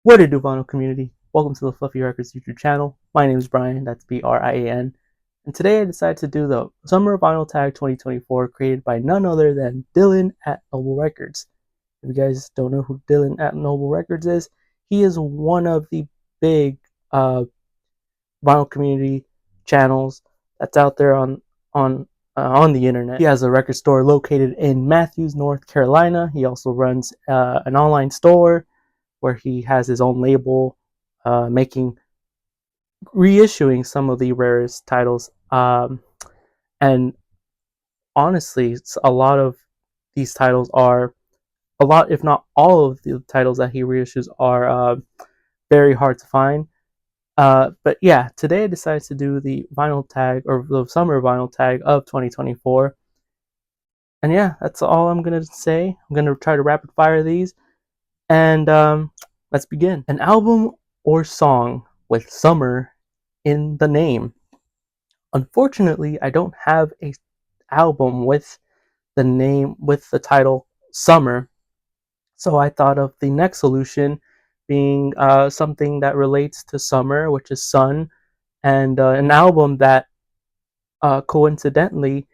What it do, vinyl community? Welcome to the Fluffy Records YouTube channel. My name is Brian, that's Brian. And today I decided to do the Summer Vinyl Tag 2024 created by none other than Dylan at Noble Records. If you guys don't know who Dylan at Noble Records is, he is one of the big vinyl community channels that's out there on the internet. He has a record store located in Matthews, North Carolina. He also runs an online store where he has his own label, making reissuing some of the rarest titles. And honestly, a lot of these titles are a lot, if not all of the titles that he reissues are very hard to find. But yeah, today I decided to do the vinyl tag or the summer vinyl tag of 2024. And yeah, that's all I'm gonna say. I'm gonna try to rapid fire these, and let's begin. An album or song with summer in the name. Unfortunately, I don't have a album with the title Summer, so I thought of the next solution being something that relates to summer, which is sun, and an album that coincidentally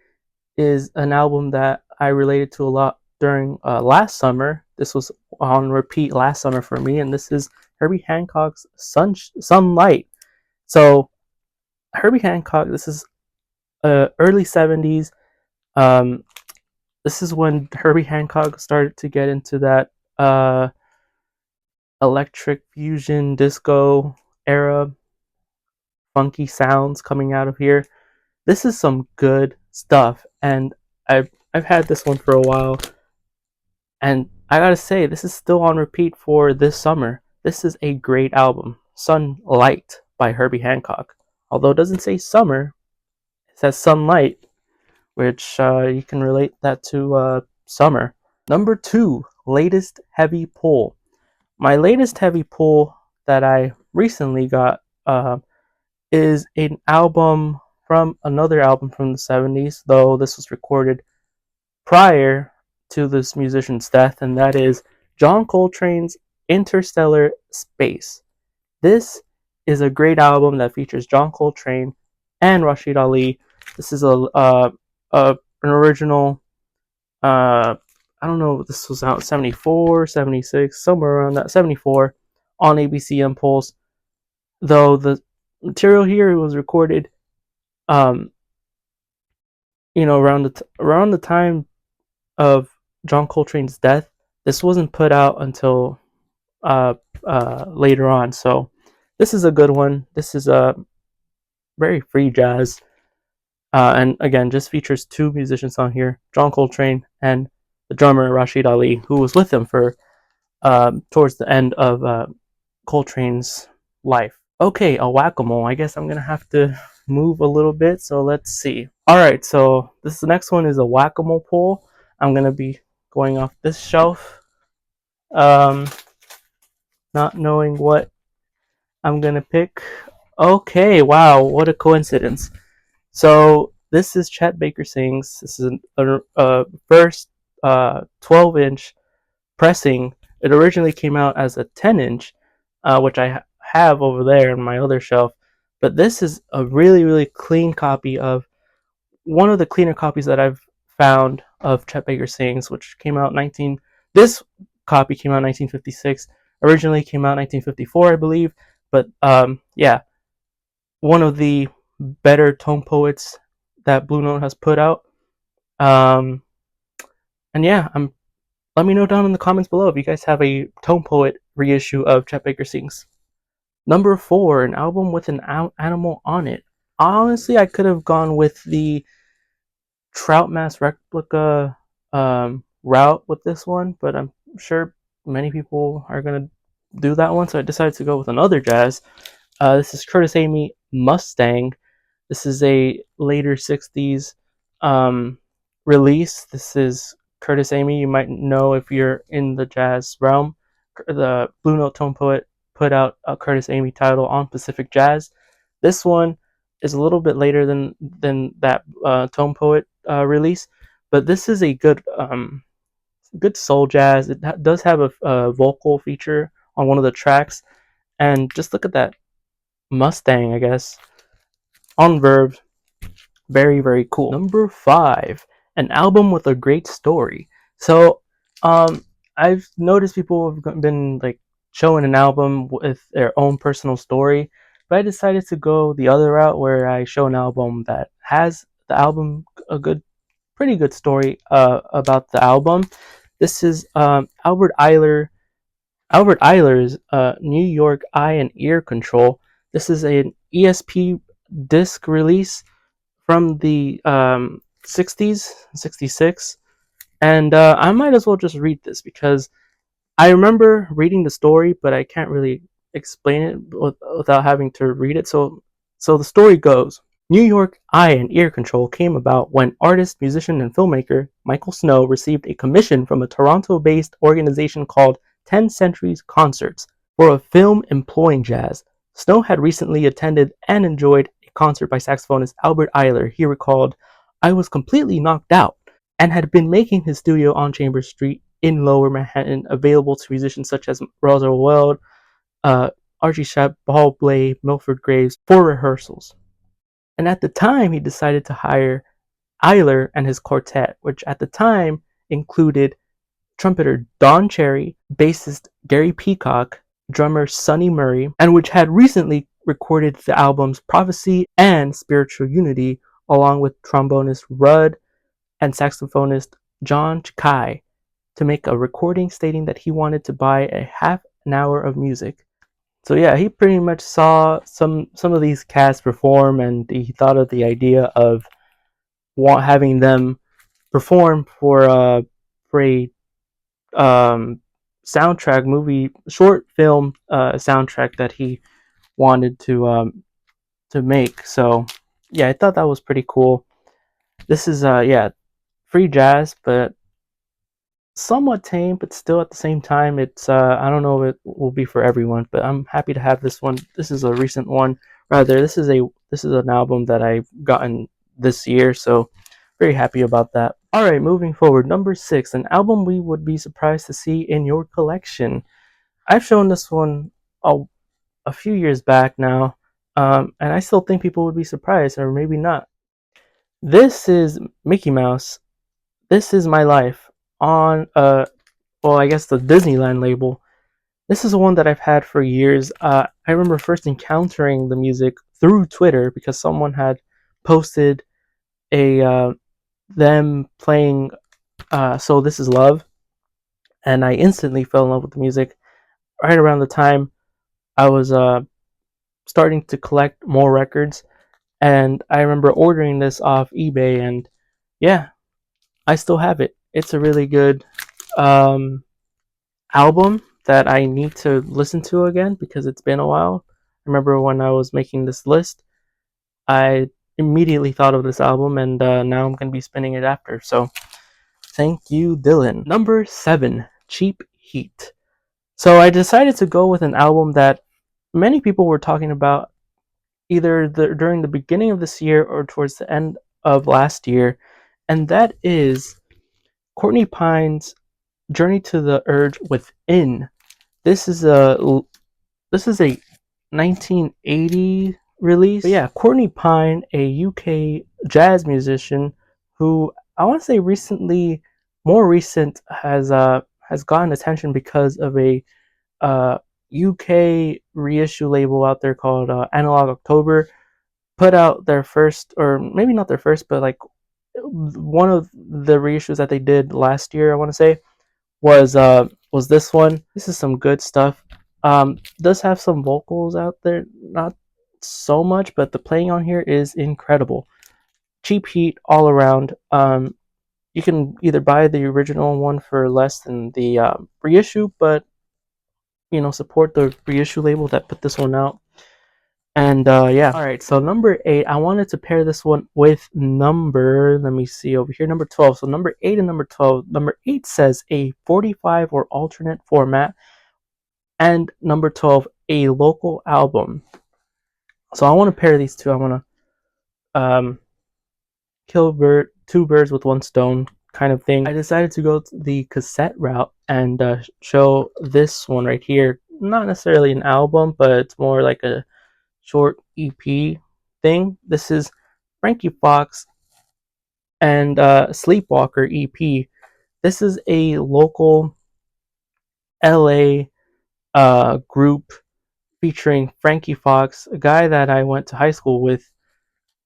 is an album that I related to a lot during last summer. This was on repeat last summer for me, and this is Herbie Hancock's Sunlight. So Herbie Hancock, this is early 70s. Um, this is when Herbie Hancock started to get into that electric fusion disco era, funky sounds coming out of here. This is some good stuff, and I've had this one for a while, and I gotta say, this is still on repeat for this summer. This is a great album, Sunlight by Herbie Hancock. Although it doesn't say summer, it says sunlight, which you can relate that to summer. Number 2, latest heavy pull. My latest heavy pull that I recently got is an album from another album from the 70s, though this was recorded prior to this musician's death, and that is John Coltrane's Interstellar Space. This is a great album that features John Coltrane and Rashid Ali. This is an original. I don't know. This was out 74, 76, somewhere around that 74 on ABC Impulse. Though the material here was recorded, um, around the time of John Coltrane's death. This wasn't put out until later on. So this is a good one. This is a very free jazz. And again, just features two musicians on here, John Coltrane and the drummer Rashid Ali, who was with him for towards the end of Coltrane's life. Okay, a whack-a-mole. I guess I'm gonna have to move a little bit. So let's see. All right, so this next one is a whack-a-mole pull. I'm gonna be going off this shelf, um, not knowing what I'm gonna pick. Okay, wow, what a coincidence. So this is Chet Baker Sings. This is a first 12-inch pressing. It originally came out as a 10-inch, which I have over there in my other shelf. But this is a really, really clean copy of one of the cleaner copies that I've found of Chet Baker Sings, which came out 19. This copy came out 1956. Originally came out 1954, I believe. But yeah, one of the better tone poets that Blue Note has put out. Um, and yeah, let me know down in the comments below if you guys have a tone poet reissue of Chet Baker Sings. Number 4, an album with an animal on it. Honestly, I could have gone with the Trout Mask replica route with this one, but I'm sure many people are gonna do that one, so I decided to go with another jazz. This is Curtis Amy Mustang. This is a later 60s release. This is Curtis Amy. You might know if you're in the jazz realm. The Blue Note Tone Poet put out a Curtis Amy title on Pacific Jazz. This one is a little bit later than that Tone Poet release, but this is a good good soul jazz. It does have a vocal feature on one of the tracks. And just look at that Mustang, I guess, on Verve. Very, very cool. Number 5, an album with a great story. So, I've noticed people have been like showing an album with their own personal story, but I decided to go the other route where I show an album that has the album a pretty good story about the album. This is Albert Ayler's New York Eye and Ear Control. This is an ESP disc release from the 60s, 66. And I might as well just read this because I remember reading the story, but I can't really explain it without having to read it. So the story goes: New York Eye and Ear Control came about when artist, musician, and filmmaker Michael Snow received a commission from a Toronto-based organization called 10 Centuries Concerts for a film employing jazz. Snow had recently attended and enjoyed a concert by saxophonist Albert Ayler. He recalled, "I was completely knocked out," and had been making his studio on Chambers Street in Lower Manhattan available to musicians such as Roswell Weld, Archie Shepp, Paul Bley, Milford Graves for rehearsals. And at the time, he decided to hire Ayler and his quartet, which at the time included trumpeter Don Cherry, bassist Gary Peacock, drummer Sonny Murray, and which had recently recorded the albums Prophecy and Spiritual Unity, along with trombonist Rudd and saxophonist John Chakai, to make a recording stating that he wanted to buy a half an hour of music. So yeah, he pretty much saw some of these cats perform, and he thought of the idea of having them perform for a soundtrack movie, short film soundtrack that he wanted to make. So yeah, I thought that was pretty cool. This is yeah, free jazz, but somewhat tame, but still at the same time, it's I don't know if it will be for everyone, but I'm happy to have this one. This is a recent one. Rather, this is an album that I've gotten this year, so very happy about that. All right, moving forward, number 6, an album we would be surprised to see in your collection. I've shown this one a few years back now, and I still think people would be surprised, or maybe not. This is Mickey Mouse. This Is My Life on well, I guess the Disneyland label. This is one that I've had for years. I remember first encountering the music through Twitter because someone had posted a them playing So This Is Love, and I instantly fell in love with the music. Right around the time I was starting to collect more records, and I remember ordering this off eBay, and yeah, I still have it. It's a really good um, album that I need to listen to again because it's been a while. I remember when I was making this list, I immediately thought of this album, and now I'm going to be spinning it after. So thank you, Dylan. Number 7, Cheap Heat. So I decided to go with an album that many people were talking about either during the beginning of this year or towards the end of last year, and that is Courtney Pine's Journey to the Urge Within. This is a 1980 release. But yeah, Courtney Pine, a UK jazz musician who I want to say more recent, has gotten attention because of a UK reissue label out there called Analog October. Put out their first, or maybe not their first, but like one of the reissues that they did last year, I want to say, was this one. This is some good stuff. Does have some vocals out there, not so much, but the playing on here is incredible. Cheap Heat all around. You can either buy the original one for less than the reissue, but support the reissue label that put this one out. And yeah, all right. So number 8, I wanted to pair this one with let me see over here, number 12. So number 8 and number 12. Number 8 says a 45 or alternate format, and number 12, a local album. So I want to pair these two. I want to kill two birds with one stone kind of thing. I decided to go the cassette route and show this one right here, not necessarily an album, but it's more like a short EP thing. This is Frankie Fox and Sleepwalker EP. This is a local LA group featuring Frankie Fox, a guy that I went to high school with,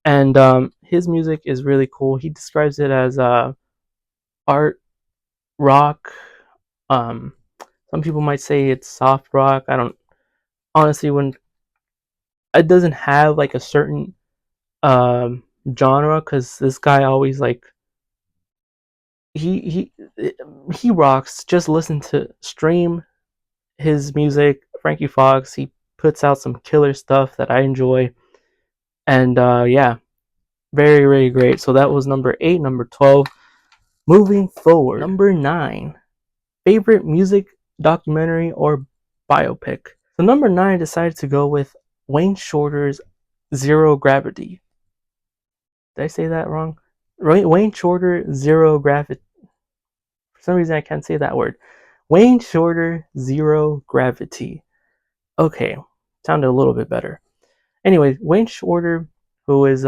and his music is really cool. He describes it as art rock. Um, some people might say it's soft rock. I don't honestly when it doesn't have like a certain genre because this guy always like he he rocks. Just listen to stream his music, Frankie Fox. He puts out some killer stuff that I enjoy, and yeah, very very great. So that was number 8. Number 12. Moving forward, number 9. Favorite music documentary or biopic. So number 9 I decided to go with Wayne Shorter's Zero Gravity. Did I say that wrong? Wayne Shorter Zero Gravity. For some reason I can't say that word. Wayne Shorter Zero Gravity. Okay, sounded a little bit better. Anyway, Wayne Shorter, who is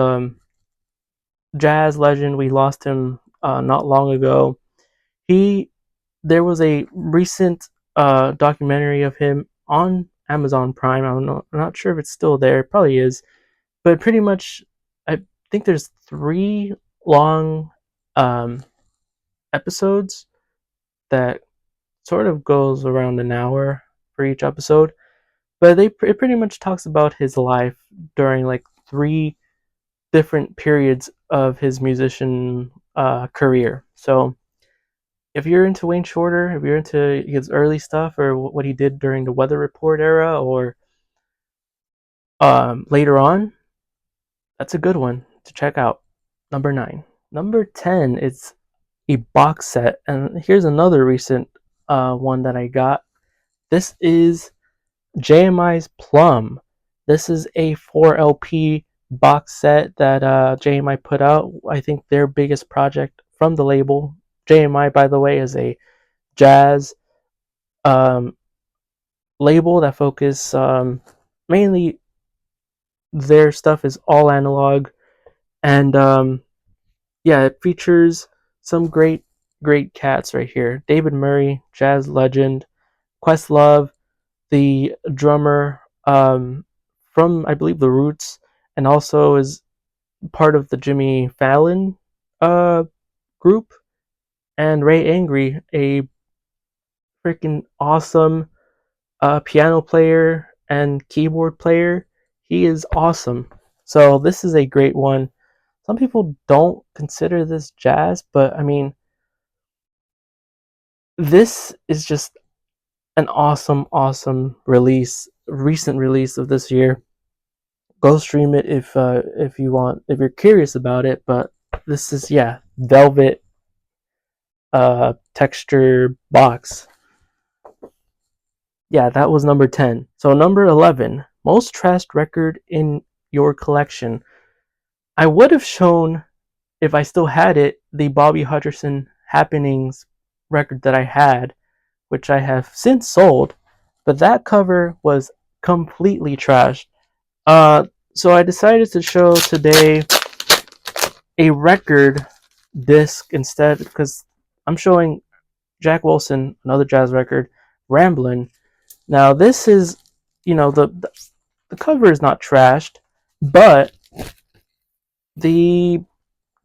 jazz legend, we lost him not long ago. He There was a recent documentary of him on Amazon Prime. I'm not sure if it's still there. It probably is, but pretty much, I think there's 3 long um, episodes that sort of goes around an hour for each episode. But it pretty much talks about his life during like 3 different periods of his musician career. So if you're into Wayne Shorter, if you're into his early stuff or what he did during the Weather Report era or later on, that's a good one to check out. Number 9. Number 10 is a box set, and here's another recent one that I got. This is JMI's Plum. This is a 4 LP box set that JMI put out. I think their biggest project from the label. JMI, by the way, is a jazz um, label that focus mainly their stuff is all analog, and yeah, it features some great cats right here. David Murray, jazz legend. Questlove, the drummer from I believe the Roots, and also is part of the Jimmy Fallon uh, group. And Ray Angry, a freaking awesome piano player and keyboard player. He is awesome. So this is a great one. Some people don't consider this jazz, but I mean, this is just an awesome release, recent release of this year. Go stream it if you want, if you're curious about it. But this is velvet texture box. Yeah, that was number 10. So number 11, most trashed record in your collection. I would have shown, if I still had it, the Bobby Hutcherson Happenings record that I had, which I have since sold, but that cover was completely trashed. So I decided to show today a record disc instead, because I'm showing Jack Wilson, another jazz record, Ramblin'. Now this is, the cover is not trashed, but the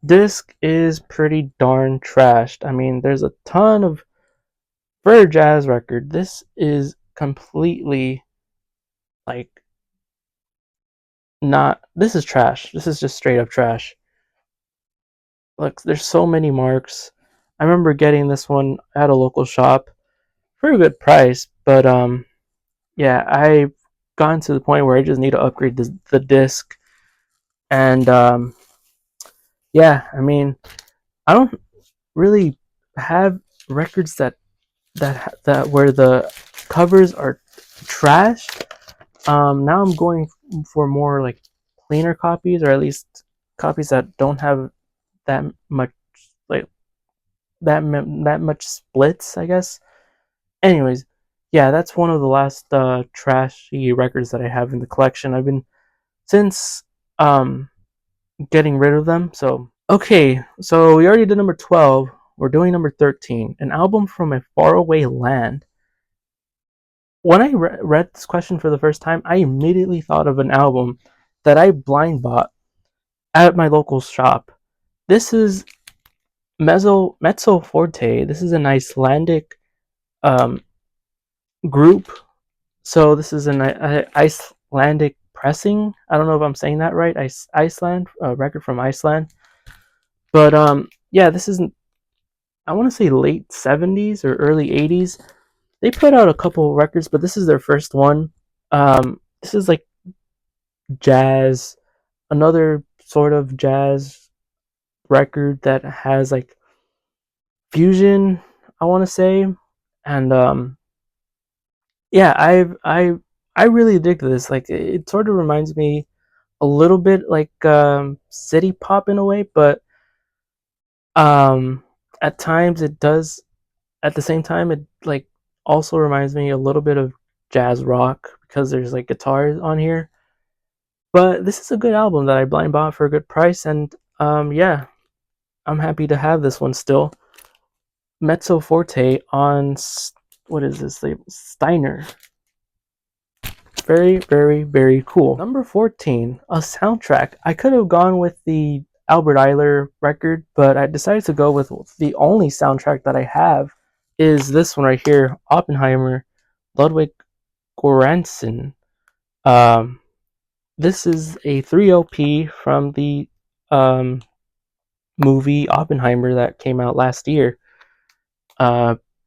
disc is pretty darn trashed. I mean, there's a ton of, for a jazz record, this is completely like not, this is trash. This is just straight up trash. Look, there's so many marks. I remember getting this one at a local shop for a good price, but yeah, I've gotten to the point where I just need to upgrade the disc, and yeah, I mean, I don't really have records that where the covers are trash. Now I'm going for more like cleaner copies, or at least copies that don't have that much like that much splits, I guess. Anyways, yeah, that's one of the last trashy records that I have in the collection. I've been since um getting rid of them. So okay, so we already did number 12. We're doing number 13, an album from a faraway land. When I read this question for the first time, I immediately thought of an album that I blind bought at my local shop. This is Mezzo Forte. This is an Icelandic um, group. So this is an Icelandic pressing. I don't know if I'm saying that right. Iceland, a record from Iceland. But yeah, this isn't. I want to say late 70s or early 80s. They put out a couple records, but this is their first one. This is like jazz, another sort of jazz record that has like fusion, I want to say, and yeah, I really dig this. Like it sort of reminds me a little bit like city pop in a way, but um at times it does. At the same time, it like also reminds me a little bit of jazz rock because there's like guitars on here. But this is a good album that I blind bought for a good price, and yeah, I'm happy to have this one still. Mezzo Forte on what is this label? Steiner. Very, very, very cool. Number 14, a soundtrack. I could have gone with the Albert Eiler record, but I decided to go with the only soundtrack that I have is this one right here, Oppenheimer, Ludwig Göransson. Um, this is a 3 LP from the um, movie Oppenheimer that came out last year.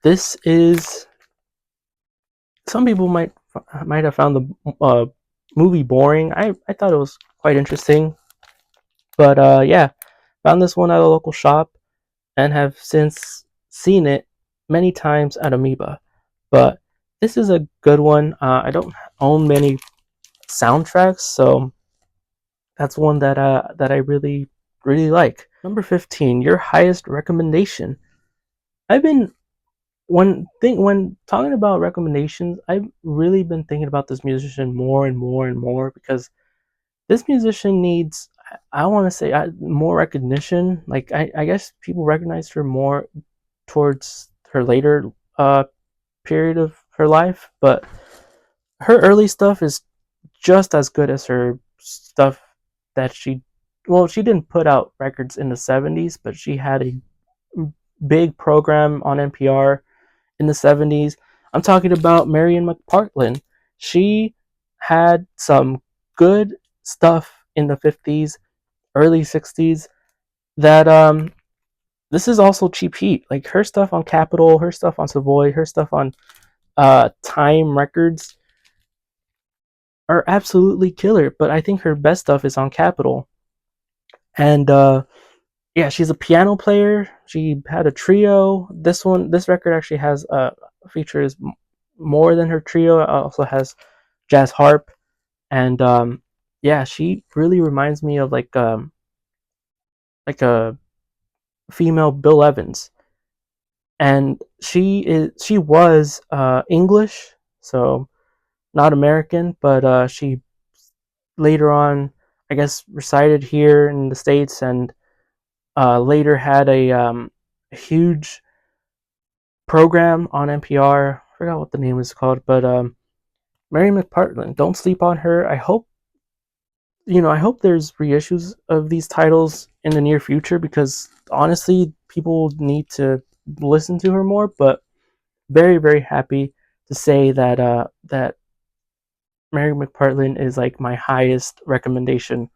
This is some people might have found the movie boring. I thought it was quite interesting, but yeah, found this one at a local shop and have since seen it many times at Amoeba. But this is a good one. I don't own many soundtracks, so that's one that I really like. Number 15, your highest recommendation. I've been when talking about recommendations, I've really been thinking about this musician more and more and more because this musician needs, I want to say, more recognition. Like I guess people recognized her more towards her later period of her life, but her early stuff is just as good as her stuff that she didn't put out records in the 70s, but she had a big program on NPR in the 70s. I'm talking about Marion McPartland. She had some good stuff in the 50s, early 60s that this is also cheap heat. Like her stuff on Capitol, her stuff on Savoy, her stuff on Time Records are absolutely killer, but I think her best stuff is on Capitol. And yeah, she's a piano player. She had a trio. This record actually has features more than her trio. It also has jazz harp, and yeah, she really reminds me of like a female Bill Evans. And she was English, so not American, but she later on, I guess, resided here in the States and later had a huge program on NPR. I forgot what the name is called, but Mary McPartland. Don't sleep on her. I hope there's reissues of these titles in the near future because honestly, people need to listen to her more. But very, very happy to say that Mary McPartland is like my highest recommendation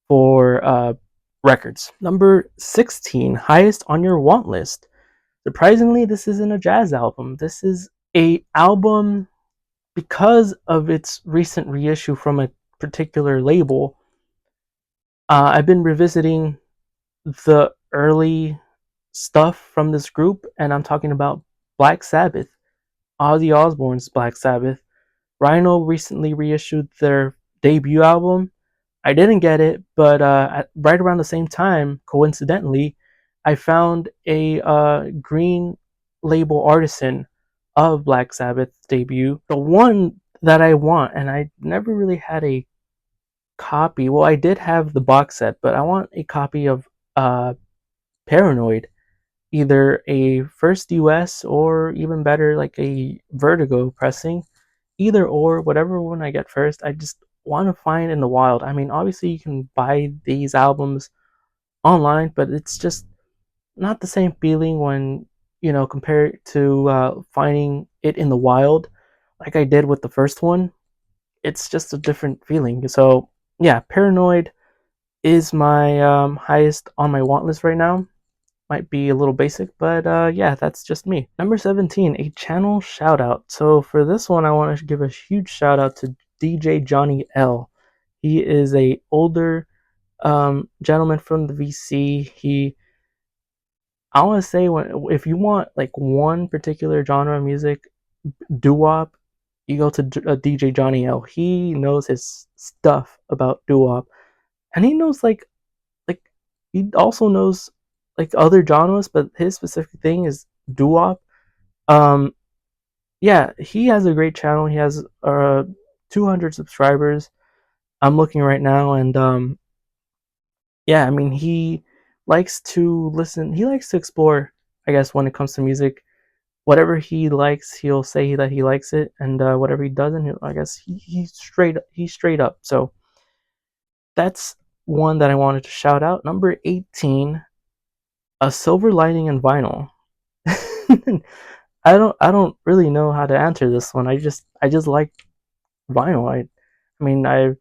for records. Number 16, highest on your want list. Surprisingly, this isn't a jazz album. This is a album because of its recent reissue from a particular label. I've been revisiting the early stuff from this group, and I'm talking about Black Sabbath, Ozzy Osbourne's Black Sabbath. Rhino recently reissued their debut album. I didn't get it, but right around the same time, coincidentally, I found a green label artisan of Black Sabbath's debut. The one that I want, and I never really had a copy. Well, I did have the box set, but I want a copy of Paranoid, either a first US or even better, like a Vertigo pressing. Either or, whatever one I get first, I just want to find in the wild. I mean, obviously you can buy these albums online, but it's just not the same feeling when compared to finding it in the wild, like I did with the first one. It's just a different feeling. So yeah, Paranoid is my highest on my want list right now. Might be a little basic, but yeah, that's just me. Number 17, a channel shout out. So for this one, I want to give a huge shout out to DJ Johnny L. He is a older gentleman from the VC. I want to say, if you want like one particular genre of music, doo-wop, you go to DJ Johnny L. He knows his stuff about doo-wop, and he knows like he also knows like other genres, but his specific thing is doo-wop. Um, yeah, he has a great channel. He has 200 subscribers. I'm looking right now, and yeah, I mean he likes to listen. He likes to explore. I guess when it comes to music, whatever he likes, he'll say that he likes it, and whatever he doesn't, I guess he's straight up. So that's one that I wanted to shout out. Number 18, a silver lining in vinyl. I don't really know how to answer this one. I just like vinyl. I mean I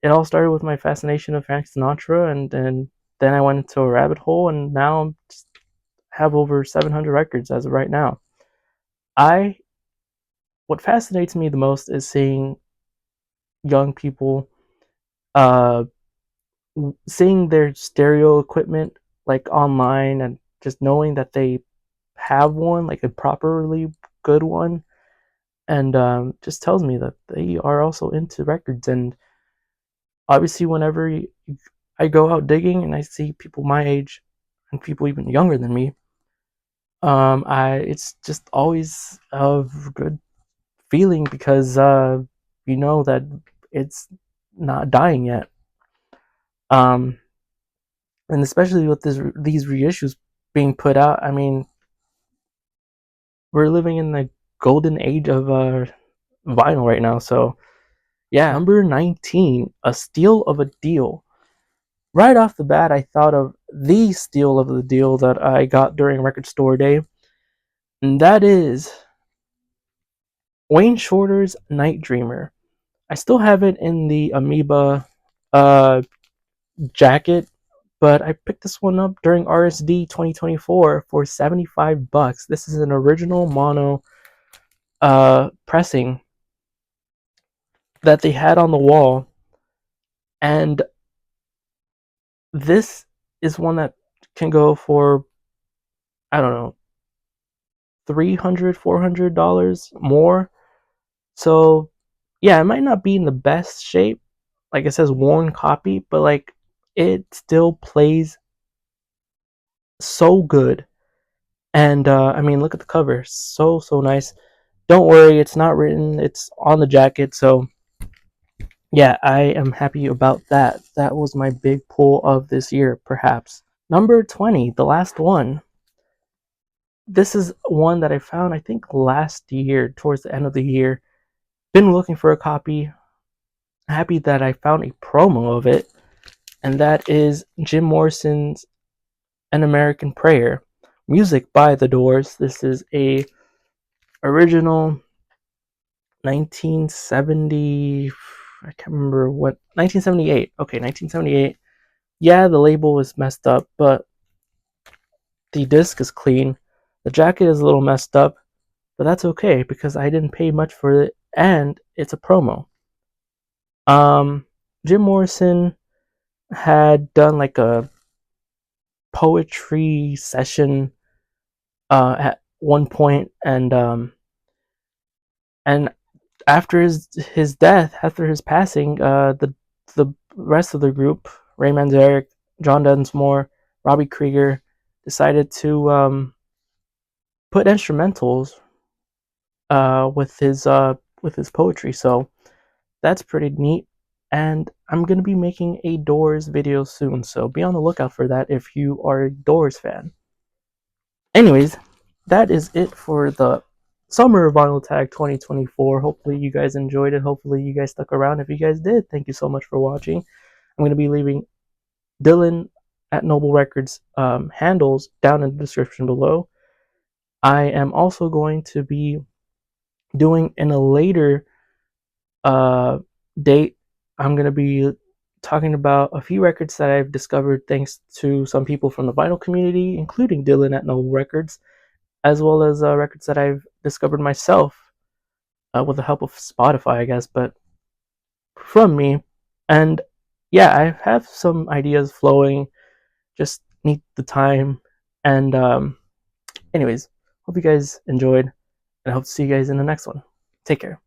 it all started with my fascination of Frank Sinatra, and then I went into a rabbit hole, and now I have over 700 records as of right now. I What fascinates me the most is seeing young people uh seeing their stereo equipment like online, and just knowing that they have one, like a properly good one, and just tells me that they are also into records. And obviously whenever I go out digging and I see people my age and people even younger than me, I it's just always a good feeling, because you know that it's not dying yet. Um, and especially with these reissues being put out, I mean, we're living in the golden age of vinyl right now. So yeah, number 19, a steal of a deal. Right off the bat, I thought of the steal of the deal that I got during Record Store Day, and that is Wayne Shorter's Night Dreamer. I still have it in the Amoeba uh, jacket, but I picked this one up during RSD 2024 for $75. This is an original mono pressing that they had on the wall, and this is one that can go for, I don't know, $300 $400 more. So yeah, it might not be in the best shape, like it says worn copy, but like it still plays so good. And I mean, look at the cover, so nice. Don't worry, it's not written, it's on the jacket. So yeah, I am happy about that. That was my big pull of this year, perhaps. Number 20, the last one. This is one that I found, I think, last year, towards the end of the year. Been looking for a copy. Happy that I found a promo of it, and that is Jim Morrison's An American Prayer. Music by The Doors. This is a original 1970. I can't remember what. 1978. Okay, 1978. Yeah, the label was messed up, but the disc is clean. The jacket is a little messed up, but that's okay because I didn't pay much for it, and it's a promo. Um, Jim Morrison had done like a poetry session at one point, and after his death, after his passing, the rest of the group, Ray Manzarek, John Dunsmore, Robbie Krieger, decided to put instrumentals with his poetry. So that's pretty neat. And I'm gonna be making a Doors video soon, so be on the lookout for that if you are a Doors fan. Anyways, that is it for the Summer Vinyl Tag 2024. Hopefully you guys enjoyed it. Hopefully you guys stuck around. If you guys did, thank you so much for watching. I'm gonna be leaving Dylan at Noble Records handles down in the description below. I am also going to be doing in a later uh, date, I'm going to be talking about a few records that I've discovered thanks to some people from the vinyl community, including Dylan at Noble Records, as well as records that I've discovered myself with the help of Spotify, I guess, but from me. And yeah, I have some ideas flowing, just need the time. And anyways, hope you guys enjoyed, and I hope to see you guys in the next one. Take care.